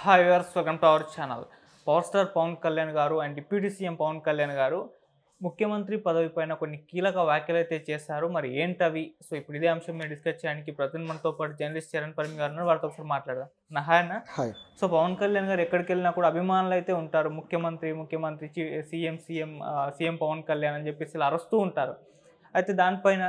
Hi viewers, welcome to our channel. Power star Pawan Kalyan garu and deputy CM Pawan Kalyan garu ముఖ్యమంత్రి పదవి పైన కొన్ని కీలక వ్యాఖ్యలు అయితే చేశారు. మరి ఏంటవి? సో ఇప్పుడు ఇదే అంశం మీద డిస్కస్ చేయడానికి ప్రతినిధి మనతో పాటు జర్నలిస్ట్ చరణ్ పరమి గారు ఉన్నారు. వారితో ఒకసారి మాట్లాడదాం. హాయ్ అన్న. హాయ్. సో పవన్ కళ్యాణ్ గారు ఎక్కడికి వెళ్ళినా కూడా అభిమానులు అయితే ఉంటారు. ముఖ్యమంత్రి సీఎం పవన్ కళ్యాణ్ అని చెప్పేసి ఇలా అరుస్తూ ఉంటారు. అయితే దానిపైన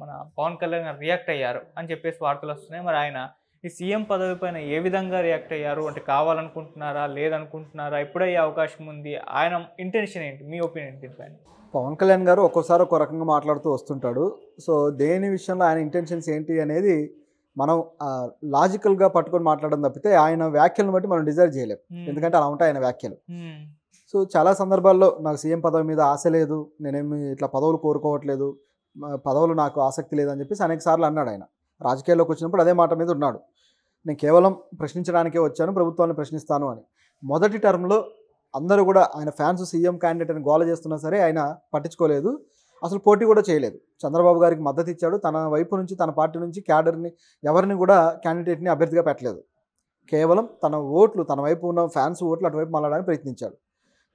మన పవన్ కళ్యాణ్ గారు రియాక్ట్ అయ్యారు అని చెప్పేసి వార్తలు వస్తున్నాయి. మరి ఆయన ఈ సీఎం పదవి పైన ఏ విధంగా రియాక్ట్ అయ్యారు? అంటే కావాలనుకుంటున్నారా, లేదనుకుంటున్నారా, ఎప్పుడయ్యే అవకాశం ఉంది? ఆయన ఇంటెన్షన్ ఏంటి? మీ ఒపీనియన్ దీనిపైన? పవన్ కళ్యాణ్ గారు ఒక్కోసారి ఒక్కో రకంగా మాట్లాడుతూ వస్తుంటాడు. సో దేని విషయంలో ఆయన ఇంటెన్షన్స్ ఏంటి అనేది మనం లాజికల్గా పట్టుకొని మాట్లాడడం తప్పితే ఆయన వ్యాఖ్యలను బట్టి మనం డిజైర్ చేయలేం. ఎందుకంటే అలా ఉంటాయి ఆయన వ్యాఖ్యలు. సో చాలా సందర్భాల్లో నాకు సీఎం పదవి మీద ఆశ లేదు, నేనేమి ఇట్లా పదవులు కోరుకోవట్లేదు, పదవులు నాకు ఆసక్తి లేదని చెప్పేసి అనేక సార్లు అన్నాడు. ఆయన రాజకీయాల్లోకి వచ్చినప్పుడు అదే మాట మీద ఉన్నాడు. నేను కేవలం ప్రశ్నించడానికే వచ్చాను, ప్రభుత్వాన్ని ప్రశ్నిస్తాను అని. మొదటి టర్మ్లో అందరూ కూడా ఆయన ఫ్యాన్స్ సీఎం క్యాండిడేట్ అని గోల చేస్తున్నా సరే ఆయన పట్టించుకోలేదు, అసలు పోటీ కూడా చేయలేదు. చంద్రబాబు గారికి మద్దతు ఇచ్చాడు. తన వైపు నుంచి, తన పార్టీ నుంచి క్యాడర్ని ఎవరిని కూడా క్యాండిడేట్ని అభ్యర్థిగా పెట్టలేదు. కేవలం తన ఓట్లు, తన వైపు ఉన్న ఫ్యాన్స్ ఓట్లు అటువైపు మళ్ళడానికి ప్రయత్నించాడు.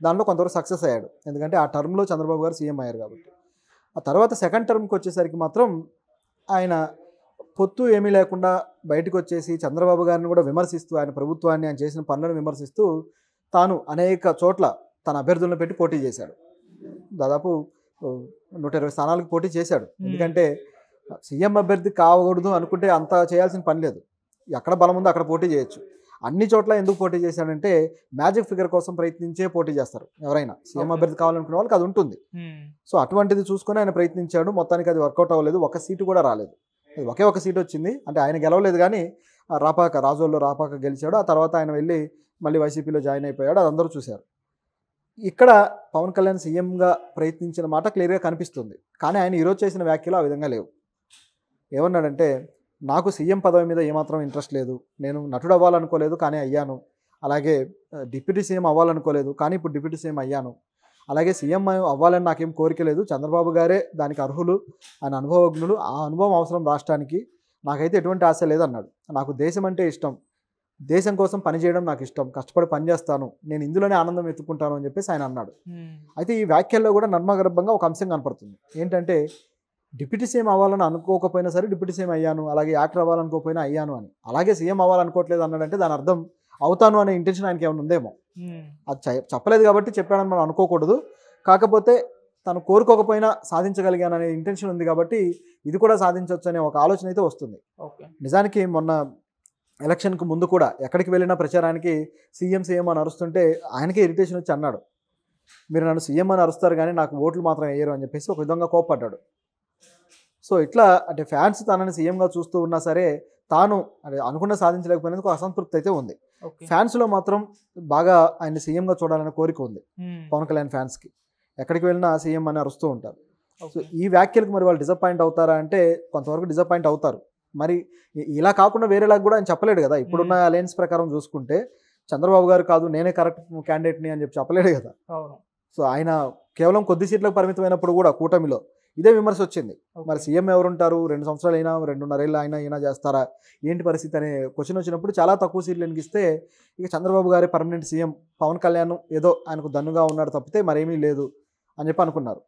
దాంట్లో కొంతవరకు సక్సెస్ అయ్యాడు. ఎందుకంటే ఆ టర్మ్లో చంద్రబాబు గారు సీఎం అయ్యారు కాబట్టి. ఆ తర్వాత సెకండ్ టర్మ్కి వచ్చేసరికి మాత్రం ఆయన పొత్తు ఏమీ లేకుండా బయటకు వచ్చేసి చంద్రబాబు గారిని కూడా విమర్శిస్తూ, ఆయన ప్రభుత్వాన్ని, ఆయన చేసిన పనులను విమర్శిస్తూ తాను అనేక చోట్ల తన అభ్యర్థులను పెట్టి పోటీ చేశాడు. దాదాపు 120 స్థానాలకు పోటీ చేశాడు. ఎందుకంటే సీఎం అభ్యర్థి కావకూడదు అనుకుంటే అంత చేయాల్సిన పని లేదు. ఎక్కడ బలం ఉందో అక్కడ పోటీ చేయొచ్చు. అన్ని చోట్ల ఎందుకు పోటీ చేశాడంటే మ్యాజిక్ ఫిగర్ కోసం ప్రయత్నించే పోటీ చేస్తారు ఎవరైనా. సీఎం అభ్యర్థి కావాలనుకునే వాళ్ళకి అది ఉంటుంది. సో అటువంటిది చూసుకొని ఆయన ప్రయత్నించాడు. మొత్తానికి అది వర్కౌట్ అవ్వలేదు. ఒక సీటు కూడా రాలేదు. ఒకే ఒక సీటు వచ్చింది. అంటే ఆయన గెలవలేదు, కానీ రాజోల్లో రాపాక గెలిచాడు. ఆ తర్వాత ఆయన వెళ్ళి మళ్ళీ వైసీపీలో జాయిన్ అయిపోయాడు. అది అందరూ చూశారు. ఇక్కడ పవన్ కళ్యాణ్ సీఎంగా ప్రయత్నించిన మాట క్లియర్గా కనిపిస్తుంది. కానీ ఆయన ఈరోజు చేసిన వ్యాఖ్యలు ఆ విధంగా లేవు. ఏమన్నాడంటే, నాకు సీఎం పదవి మీద ఏమాత్రం ఇంట్రెస్ట్ లేదు, నేను నటుడు అవ్వాలనుకోలేదు కానీ అయ్యాను, అలాగే డిప్యూటీ సీఎం అవ్వాలనుకోలేదు కానీ ఇప్పుడు డిప్యూటీ సీఎం అయ్యాను, అలాగే సీఎం అవ్వాలని నాకేం కోరిక లేదు, చంద్రబాబు గారే దానికి అర్హులు, ఆయన అనుభవజ్ఞులు, ఆ అనుభవం అవసరం రాష్ట్రానికి, నాకైతే ఎటువంటి ఆశ లేదన్నాడు. నాకు దేశం అంటే ఇష్టం, దేశం కోసం పనిచేయడం నాకు ఇష్టం, కష్టపడి పనిచేస్తాను, నేను ఇందులోనే ఆనందం ఎత్తుకుంటాను అని చెప్పేసి ఆయన అన్నాడు. అయితే ఈ వ్యాఖ్యల్లో కూడా నర్మగర్భంగా ఒక అంశం కనపడుతుంది. ఏంటంటే డిప్యూటీ సీఎం అవ్వాలని అనుకోకపోయినా సరే డిప్యూటీ సీఎం అయ్యాను, అలాగే యాక్టర్ అవ్వాలనుకోకపోయినా అయ్యాను అని, అలాగే సీఎం అవ్వాలనుకోవట్లేదు అన్నాడంటే దాని అర్థం అవుతాను అనే ఇంటెన్షన్ ఆయనకి ఏమైనా ఉందేమో. అది చెప్పలేదు కాబట్టి చెప్పాడని మనం అనుకోకూడదు. కాకపోతే తను కోరుకోకపోయినా సాధించగలిగాననే ఇంటెన్షన్ ఉంది కాబట్టి ఇది కూడా సాధించవచ్చు అనే ఒక ఆలోచన అయితే వస్తుంది. నిజానికి మొన్న ఎలక్షన్కి ముందు కూడా ఎక్కడికి వెళ్ళినా ప్రచారానికి సీఎం అని అరుస్తుంటే ఆయనకే ఇరిటేషన్ వచ్చి అన్నాడు, మీరు నన్ను సీఎం అని అరుస్తారు కానీ నాకు ఓట్లు మాత్రం వేయరు అని చెప్పేసి ఒక విధంగా కోప్పడ్డాడు. సో ఇట్లా అంటే ఫ్యాన్స్ తనని సీఎంగా చూస్తూ ఉన్నా సరే తాను అంటే అనుకున్న సాధించలేకపోయినందుకు అసంతృప్తి అయితే ఉంది. ఫ్యాన్స్లో మాత్రం బాగా ఆయన సీఎంగా చూడాలనే కోరిక ఉంది పవన్ కళ్యాణ్ ఫ్యాన్స్కి. ఎక్కడికి వెళ్ళినా సీఎం అని అరుస్తూ ఉంటారు. సో ఈ వ్యాఖ్యలకు మరి వాళ్ళు డిసప్పాయింట్ అవుతారా అంటే కొంతవరకు డిసప్పాయింట్ అవుతారు. మరి ఇలా కాకుండా వేరేలాగా కూడా ఆయన చెప్పలేడు కదా. ఇప్పుడున్న అలయన్స్ ప్రకారం చూసుకుంటే చంద్రబాబు గారు కాదు నేనే కరెక్ట్ క్యాండిడేట్ని అని చెప్పి చెప్పలేడు కదా. సో ఆయన కేవలం కొద్ది సీట్లకు పరిమితమైనప్పుడు కూడా కూటమిలో ఇదే విమర్శ వచ్చింది. మరి సీఎం ఎవరుంటారు, 2 సంవత్సరాలు అయినా 2.5 ఏళ్ళు అయినా చేస్తారా, ఏంటి పరిస్థితి అనే క్వశ్చన్ వచ్చినప్పుడు చాలా తక్కువ సీట్లు ఎనిగిస్తే ఇక చంద్రబాబు గారే పర్మనెంట్ సీఎం, పవన్ కళ్యాణ్ ఏదో ఆయనకు దన్నుగా ఉన్నాడు తప్పితే మరేమీ లేదు అని చెప్పి అనుకున్నారు.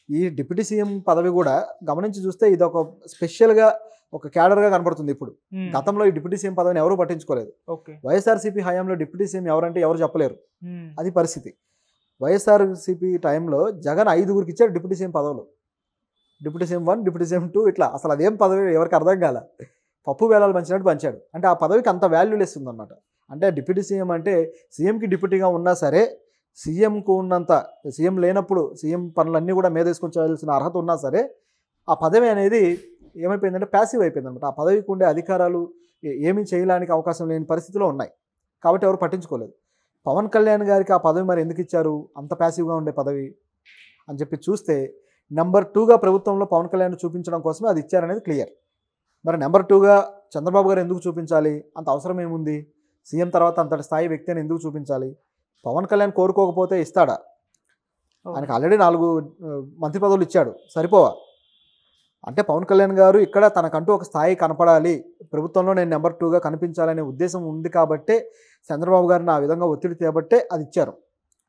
ఈ డిప్యూటీ సీఎం పదవి కూడా గమనించి చూస్తే ఇది ఒక స్పెషల్గా ఒక క్యాడర్గా కనపడుతుంది. ఇప్పుడు గతంలో ఈ డిప్యూటీ సీఎం పదవిని ఎవరూ పట్టించుకోలేదు. వైఎస్ఆర్సీపీ హయాంలో డిప్యూటీ సీఎం ఎవరంటే ఎవరు చెప్పలేరు, అది పరిస్థితి. వైఎస్ఆర్సీపీ టైంలో జగన్ 5గురికి ఇచ్చారు డిప్యూటీ సీఎం పదవులు. డిప్యూటీ సీఎం 1, డిప్యూటీ సీఎం 2, ఇట్లా అసలు అదేం పదవి ఎవరికి అర్థం కాల. పప్పు వేలాలు పంచినట్టు పంచాడు. అంటే ఆ పదవికి అంత వాల్యూలెస్ ఉందన్నమాట. అంటే డిప్యూటీ సీఎం అంటే సీఎంకి డిప్యూటీగా ఉన్నా సరే సీఎంకు ఉన్నంత, సీఎం లేనప్పుడు సీఎం పనులన్నీ కూడా మేదేసుకొని చేయాల్సిన అర్హత ఉన్నా సరే ఆ పదవి అనేది ఏమైపోయిందంటే ప్యాసివ్ అయిపోయింది అనమాట. ఆ పదవికి ఉండే అధికారాలు ఏమీ చేయడానికి అవకాశం లేని పరిస్థితిలో ఉన్నాయి కాబట్టి ఎవరు పట్టించుకోలేదు. పవన్ కళ్యాణ్ గారికి ఆ పదవి మరి ఎందుకు ఇచ్చారు, అంత ప్యాసివ్గా ఉండే పదవి అని చెప్పి చూస్తే నెంబర్ 2గా ప్రభుత్వంలో పవన్ కళ్యాణ్ చూపించడం కోసమే అది ఇచ్చారనేది క్లియర్. మరి నెంబర్ 2గా చంద్రబాబు గారు ఎందుకు చూపించాలి, అంత అవసరం ఏముంది, సీఎం తర్వాత అంతటి స్థాయి వ్యక్తి అని ఎందుకు చూపించాలి? పవన్ కళ్యాణ్ కోరుకోకపోతే ఇస్తాడా? ఆయనకు ఆల్రెడీ 4 మంత్రి పదవులు ఇచ్చాడు, సరిపోవా? అంటే పవన్ కళ్యాణ్ గారు ఇక్కడ తనకంటూ ఒక స్థాయి కనపడాలి, ప్రభుత్వంలో నేను నెంబర్ 2గా కనిపించాలనే ఉద్దేశం ఉంది కాబట్టే చంద్రబాబు గారిని ఆ విధంగా ఒత్తిడి తేబట్టే అది ఇచ్చారు.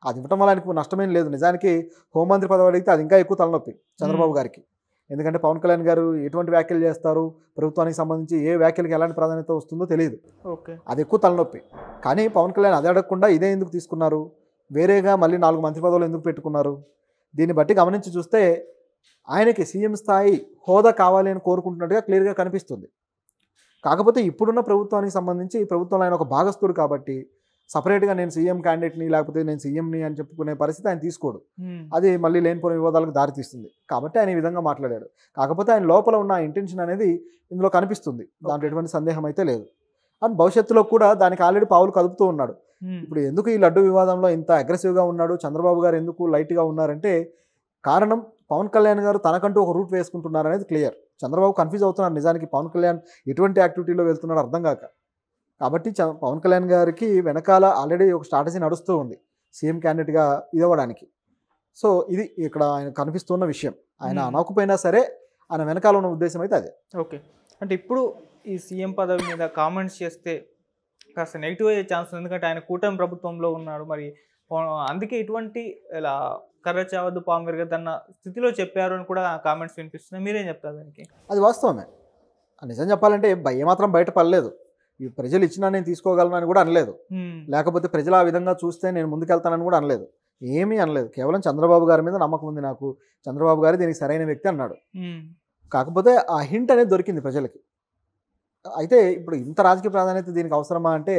అది ఇవ్వటం వల్ల ఆయనకు నష్టమేం లేదు. నిజానికి హోంమంత్రి పదవి అడిగితే అది ఇంకా ఎక్కువ తలనొప్పి చంద్రబాబు గారికి. ఎందుకంటే పవన్ కళ్యాణ్ గారు ఎటువంటి వ్యాఖ్యలు చేస్తారు, ప్రభుత్వానికి సంబంధించి ఏ వ్యాఖ్యలకు ఎలాంటి ప్రాధాన్యత వస్తుందో తెలియదు. ఓకే. అది ఎక్కువ తలనొప్పి. కానీ పవన్ కళ్యాణ్ అది అడగకుండా ఇదే ఎందుకు తీసుకున్నారు, వేరేగా మళ్ళీ 4 మంత్రి పదవులు ఎందుకు పెట్టుకున్నారు? దీన్ని బట్టి గమనించి చూస్తే ఆయనకి సీఎం స్థాయి హోదా కావాలి అని కోరుకుంటున్నట్టుగా క్లియర్గా కనిపిస్తుంది. కాకపోతే ఇప్పుడున్న ప్రభుత్వానికి సంబంధించి ప్రభుత్వంలో ఆయన ఒక భాగస్థుడు కాబట్టి సపరేట్గా నేను సీఎం క్యాండిడేట్ని లేకపోతే నేను సీఎంని అని చెప్పుకునే పరిస్థితి ఆయన తీసుకోడు. అది మళ్ళీ లేనిపోయిన వివాదాలకు దారితీస్తుంది. కాబట్టి ఆయన ఈ విధంగా మాట్లాడాడు. కాకపోతే ఆయన లోపల ఉన్న ఇంటెన్షన్ అనేది ఇందులో కనిపిస్తుంది. దాంట్లో ఎటువంటి సందేహం అయితే లేదు. అండ్ భవిష్యత్తులో కూడా దానికి ఆల్రెడీ పావులు కదుపుతూ ఉన్నాడు. ఇప్పుడు ఎందుకు ఈ లడ్డు వివాదంలో ఇంత అగ్రెసివ్గా ఉన్నాడు, చంద్రబాబు గారు ఎందుకు లైట్గా ఉన్నారంటే కారణం పవన్ కళ్యాణ్ గారు తనకంటూ ఒక రూట్ వేసుకుంటున్నారు అనేది క్లియర్. చంద్రబాబు కన్ఫ్యూజ్ అవుతున్నారు నిజానికి పవన్ కళ్యాణ్ ఎటువంటి యాక్టివిటీలో వెళ్తున్నాడో అర్థం కాక. కాబట్టి పవన్ కళ్యాణ్ గారికి వెనకాల ఆల్రెడీ ఒక స్ట్రాటజీ నడుస్తూ ఉంది సీఎం క్యాండిడేట్గా ఇదవ్వడానికి. సో ఇది ఇక్కడ ఆయన కనిపిస్తున్న విషయం. ఆయన అనకపోయినా సరే ఆయన వెనకాల ఉన్న ఉద్దేశం అయితే అదే. ఓకే. అంటే ఇప్పుడు ఈ సీఎం పదవి మీద కామెంట్స్ చేస్తే కాస్త నెగిటివ్ అయ్యే ఛాన్స్ ఉంది. ఎందుకంటే ఆయన కూటమి ప్రభుత్వంలో ఉన్నాడు. మరి అందుకే ఇటువంటి ఇలా కర్ర చావద్దు పాము విరగదన్న స్థితిలో చెప్పారు అని కూడా కామెంట్స్ వినిపిస్తున్నాయి. మీరేం చెప్తారు దానికి? అది వాస్తవమే. నిజం చెప్పాలంటే ఏమాత్రం బయట పడలేదు. ఈ ప్రజలు ఇచ్చినా నేను తీసుకోగలను అని కూడా అనలేదు. లేకపోతే ప్రజలు ఆ విధంగా చూస్తే నేను ముందుకెళ్తానని కూడా అనలేదు. ఏమీ అనలేదు. కేవలం చంద్రబాబు గారి మీద నమ్మకం ఉంది నాకు, చంద్రబాబు గారు దీనికి సరైన వ్యక్తి అన్నాడు. కాకపోతే ఆ హింట్ అనేది దొరికింది ప్రజలకి. అయితే ఇప్పుడు ఇంత రాజకీయ ప్రాధాన్యత దీనికి అవసరమా అంటే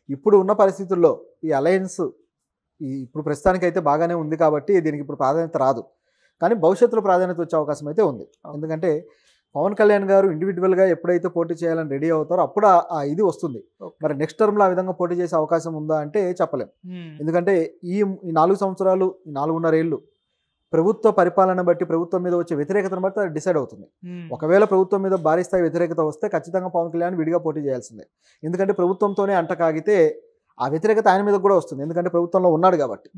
ఇప్పుడు ఉన్న పరిస్థితుల్లో ఈ అలయన్స్ ఇప్పుడు ప్రస్తుతానికైతే బాగానే ఉంది కాబట్టి దీనికి ఇప్పుడు ప్రాధాన్యత రాదు. కానీ భవిష్యత్తులో ప్రాధాన్యత వచ్చే అవకాశం అయితే ఉంది. ఎందుకంటే పవన్ కళ్యాణ్ గారు ఇండివిజువల్గా ఎప్పుడైతే పోటీ చేయాలని రెడీ అవుతారో అప్పుడు ఆ ఇది వస్తుంది. మరి నెక్స్ట్ టర్మ్లో ఆ విధంగా పోటీ చేసే అవకాశం ఉందా అంటే చెప్పలేం. ఎందుకంటే ఈ 4 సంవత్సరాలు, 4.5 ఏళ్ళు ప్రభుత్వ పరిపాలన బట్టి, ప్రభుత్వం మీద వచ్చే వ్యతిరేకతను బట్టి అది డిసైడ్ అవుతుంది. ఒకవేళ ప్రభుత్వం మీద భారీ స్థాయి వ్యతిరేకత వస్తే ఖచ్చితంగా పవన్ కళ్యాణ్ విడిగా పోటీ చేయాల్సిందే. ఎందుకంటే ప్రభుత్వంతోనే అంటకాగితే ఆ వ్యతిరేకత ఆయన మీద కూడా వస్తుంది. ఎందుకంటే ప్రభుత్వంలో ఉన్నాడు కాబట్టి.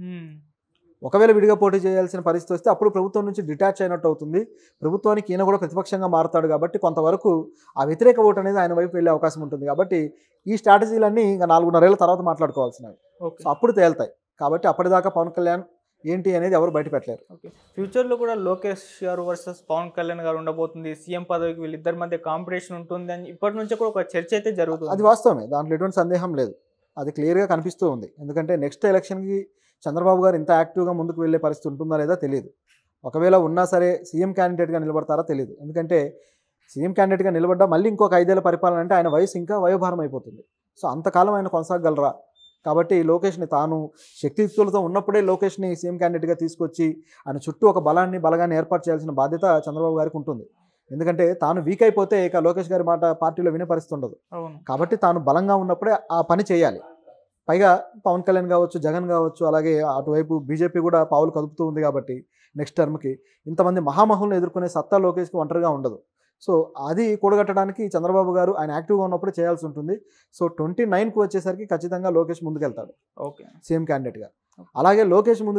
ఒకవేళ విడిగా పోటీ చేయాల్సిన పరిస్థితి వస్తే అప్పుడు ప్రభుత్వం నుంచి డిటాచ్ అయినట్టు అవుతుంది. ప్రభుత్వానికి ఈయన కూడా ప్రతిపక్షంగా మారుతాడు కాబట్టి కొంతవరకు ఆ వ్యతిరేక ఓటు అనేది ఆయన వైపు వెళ్ళే అవకాశం ఉంటుంది. కాబట్టి ఈ స్ట్రాటజీలన్నీ ఇంకా 4.5 ఏళ్ల తర్వాత మాట్లాడుకోవాల్సినవి. సో అప్పుడు తేలుతాయి. కాబట్టి అప్పటిదాకా పవన్ కళ్యాణ్ ఏంటి అనేది ఎవరు బయట పెట్టలేరు. ఓకే. ఫ్యూచర్లో కూడా లోకేష్ గారు వర్సెస్ పవన్ కళ్యాణ్ గారు ఉండబోతుంది. సీఎం పదవికి వీళ్ళిద్దరి మధ్య కాంపిటీషన్ ఉంటుంది అని ఇప్పటి నుంచే కూడా ఒక చర్చ అయితే జరుగుతుంది. అది వాస్తవమే, దాంట్లో ఎటువంటి సందేహం లేదు. అది క్లియర్గా కనిపిస్తూ ఉంది. ఎందుకంటే నెక్స్ట్ ఎలక్షన్కి చంద్రబాబు గారు ఇంత యాక్టివ్గా ముందుకు వెళ్ళే పరిస్థితి ఉంటుందా లేదా తెలియదు. ఒకవేళ ఉన్నా సరే సీఎం క్యాండిడేట్గా నిలబడతారా తెలియదు. ఎందుకంటే సీఎం క్యాండిడేట్గా నిలబడ్డా మళ్ళీ ఇంకొక 5 ఏళ్ల పరిపాలన అంటే ఆయన వయసు ఇంకా వయోభారం అయిపోతుంది. సో అంతకాలం ఆయన కొనసాగలరా? కాబట్టి లోకేష్ని తాను శక్తియుక్తులతో ఉన్నప్పుడే లోకేష్ని సీఎం క్యాండిడేట్గా తీసుకొచ్చి ఆయన చుట్టూ ఒక బలగాన్ని ఏర్పాటు చేయాల్సిన బాధ్యత చంద్రబాబు గారికి ఉంటుంది. ఎందుకంటే తాను వీక్ అయిపోతే ఇక లోకేష్ గారి మాట పార్టీలో వినే పరిస్థితి ఉండదు. కాబట్టి తాను బలంగా ఉన్నప్పుడే ఆ పని చేయాలి. పైగా పవన్ కళ్యాణ్ కావచ్చు, జగన్ కావచ్చు, అలాగే అటువైపు బీజేపీ కూడా పావులు కదుపుతూ ఉంది. కాబట్టి నెక్స్ట్ టర్మ్కి ఇంతమంది మహామహులను ఎదుర్కొనే సత్తా లోకేష్కి ఒంటరిగా ఉండదు. సో అది కూడగట్టడానికి చంద్రబాబు గారు ఆయన యాక్టివ్గా ఉన్నప్పుడు చేయాల్సి ఉంటుంది. సో 29కి వచ్చేసరికి ఖచ్చితంగా లోకేష్ ముందుకెళ్తాడు ఓకే సీఎం క్యాండిడేట్గా. అలాగే లోకేష్ ముందు